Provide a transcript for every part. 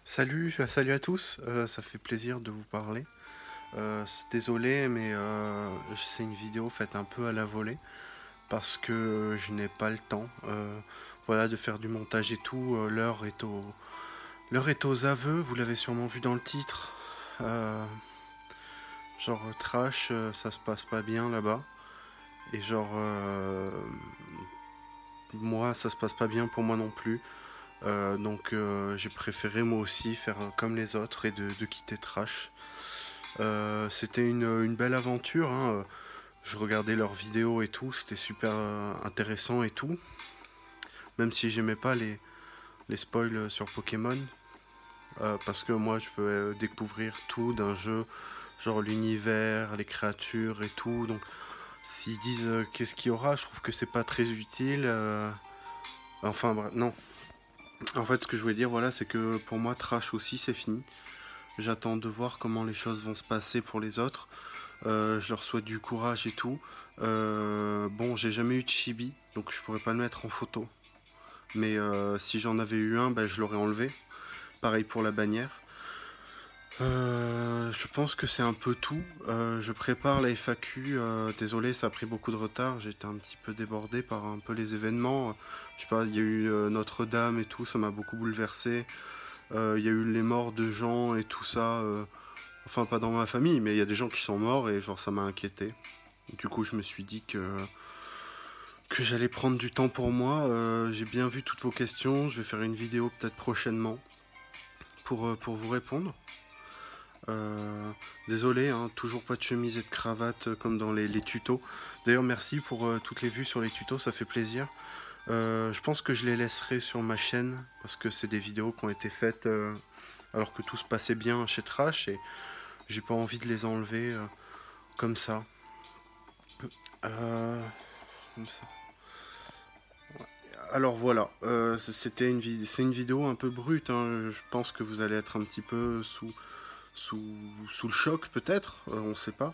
Salut à tous, ça fait plaisir de vous parler. Désolé, mais c'est une vidéo faite un peu à la volée parce que je n'ai pas le temps, voilà, de faire du montage et tout. L'heure est aux aveux. Vous l'avez sûrement vu dans le titre. Euh, trash, ça se passe pas bien là-bas. Et moi, ça se passe pas bien pour moi non plus. J'ai préféré moi aussi faire comme les autres et de quitter Trash. C'était une belle aventure, hein. Je regardais leurs vidéos et tout, c'était super intéressant et tout. Même si j'aimais pas les spoils sur Pokémon. Parce que moi je veux découvrir tout d'un jeu, genre l'univers, les créatures et tout. Donc s'ils disent qu'est-ce qu'il y aura, je trouve que c'est pas très utile. Enfin bref, non. En fait ce que je voulais dire, voilà, c'est que pour moi Trash aussi c'est fini. J'attends de voir comment les choses vont se passer pour les autres. Je leur souhaite du courage et tout. Bon, j'ai jamais eu de chibi, donc je pourrais pas le mettre en photo. Mais si j'en avais eu un, bah, je l'aurais enlevé. Pareil pour la bannière. Je pense que c'est un peu tout. Je prépare la FAQ. Désolé, ça a pris beaucoup de retard. J'étais un petit peu débordé par un peu les événements. Je sais pas, il y a eu Notre-Dame et tout, ça m'a beaucoup bouleversé. Il y a eu les morts de gens et tout ça. Enfin, pas dans ma famille, mais il y a des gens qui sont morts et genre ça m'a inquiété. Du coup, je me suis dit que j'allais prendre du temps pour moi. J'ai bien vu toutes vos questions. Je vais faire une vidéo peut-être prochainement pour vous répondre. Euh, Désolé, hein, toujours pas de chemise et de cravate comme dans les tutos. D'ailleurs, merci pour toutes les vues sur les tutos, ça fait plaisir. Je pense que je les laisserai sur ma chaîne parce que c'est des vidéos qui ont été faites alors que tout se passait bien chez Trash et j'ai pas envie de les enlever comme ça. Euh, Comme ça. Alors voilà, c'est une vidéo un peu brute, hein. Je pense que vous allez être un petit peu sous, sous le choc peut-être, on sait pas.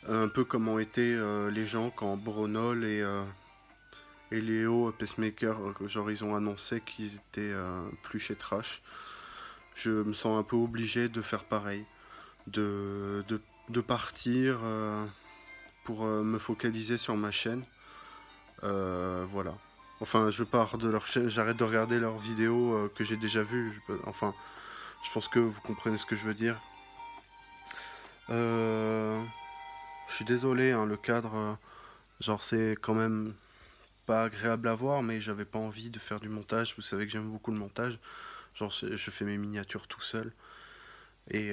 Un peu comme ont été les gens quand Bronol et Léo Pacemaker, genre ils ont annoncé qu'ils étaient plus chez Trash. Je me sens un peu obligé de faire pareil, de, de, de partir pour me focaliser sur ma chaîne. Voilà. Enfin, je pars de leur chaîne, j'arrête de regarder leurs vidéos que j'ai déjà vues. Enfin, je pense que vous comprenez ce que je veux dire. Euh, je suis désolé, hein, le cadre, genre c'est quand même pas agréable à voir, mais j'avais pas envie de faire du montage. Vous savez que j'aime beaucoup le montage. Genre, je fais mes miniatures tout seul. Et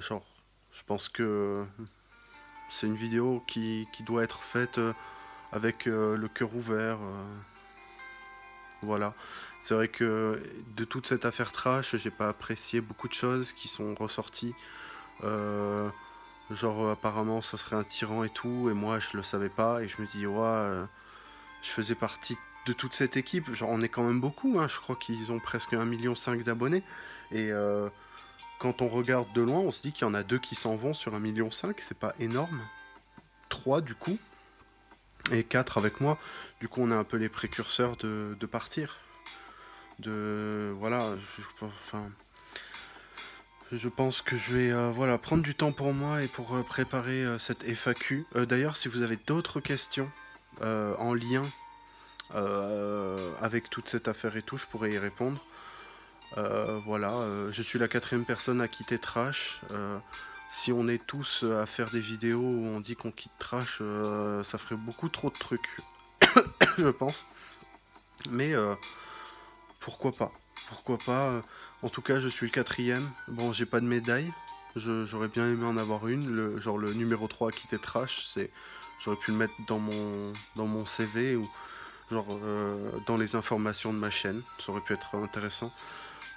genre, je pense que c'est une vidéo qui doit être faite avec le cœur ouvert. Voilà. C'est vrai que de toute cette affaire trash, j'ai pas apprécié beaucoup de choses qui sont ressorties. Euh, apparemment, ce serait un tyran et tout, et moi, je le savais pas, et je me dis, ouais, je faisais partie de toute cette équipe. Genre, on est quand même beaucoup, hein. Je crois qu'ils ont presque 1,5 million d'abonnés. Et quand on regarde de loin, on se dit qu'il y en a deux qui s'en vont sur 1,5 million, c'est pas énorme. Trois, du coup, et quatre avec moi. Du coup, on est un peu les précurseurs de partir. Voilà, enfin, je pense que je vais voilà, prendre du temps pour moi et pour préparer cette FAQ. D'ailleurs, si vous avez d'autres questions en lien avec toute cette affaire et tout, je pourrais y répondre. Voilà, je suis la quatrième personne à quitter Trash. Si on est tous à faire des vidéos où on dit qu'on quitte Trash, ça ferait beaucoup trop de trucs, je pense. Mais pourquoi pas? Pourquoi pas? En tout cas, je suis le quatrième. Bon, j'ai pas de médaille. J'aurais bien aimé en avoir une. Genre le numéro 3 à quitter Trash, j'aurais pu le mettre dans mon CV ou dans les informations de ma chaîne. Ça aurait pu être intéressant.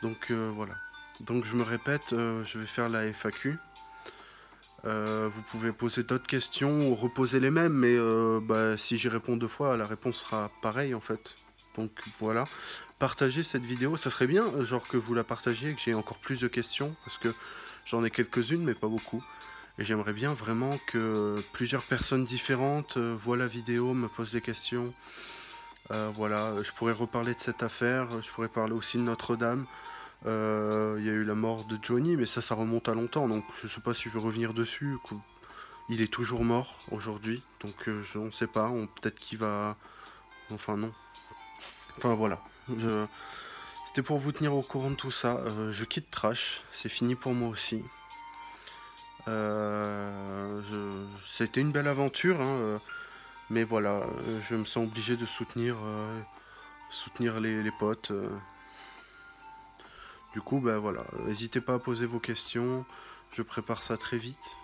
Donc voilà. Donc je me répète, je vais faire la FAQ. Vous pouvez poser d'autres questions ou reposer les mêmes, mais bah, si j'y réponds deux fois, la réponse sera pareille en fait. Donc voilà. Partagez cette vidéo, ça serait bien, genre que vous la partagiez, que j'ai encore plus de questions, parce que j'en ai quelques-unes, mais pas beaucoup. Et j'aimerais bien vraiment que plusieurs personnes différentes voient la vidéo, me posent des questions. Voilà, je pourrais reparler de cette affaire, je pourrais parler aussi de Notre-Dame. Il y a eu la mort de Johnny, mais ça remonte à longtemps, donc je sais pas si je veux revenir dessus. Il est toujours mort aujourd'hui, donc on ne sait pas, peut-être qu'il va... Enfin non. Enfin voilà. C'était pour vous tenir au courant de tout ça. Je quitte Trash, c'est fini pour moi aussi. C'était une belle aventure, hein, mais voilà, je me sens obligé de soutenir les potes. Du coup, bah voilà, n'hésitez pas à poser vos questions. Je prépare ça très vite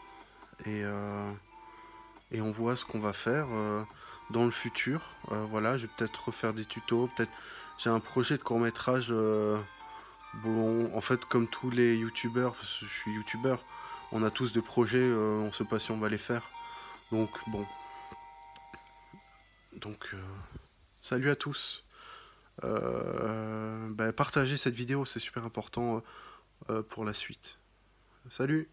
et on voit ce qu'on va faire dans le futur. Voilà, je vais peut-être refaire des tutos. Peut-être j'ai un projet de court métrage. Bon, en fait, comme tous les youtubeurs, parce que je suis youtubeur, on a tous des projets. On ne sait pas si on va les faire. Donc bon, donc salut à tous. Bah, partagez cette vidéo, c'est super important pour la suite. Salut!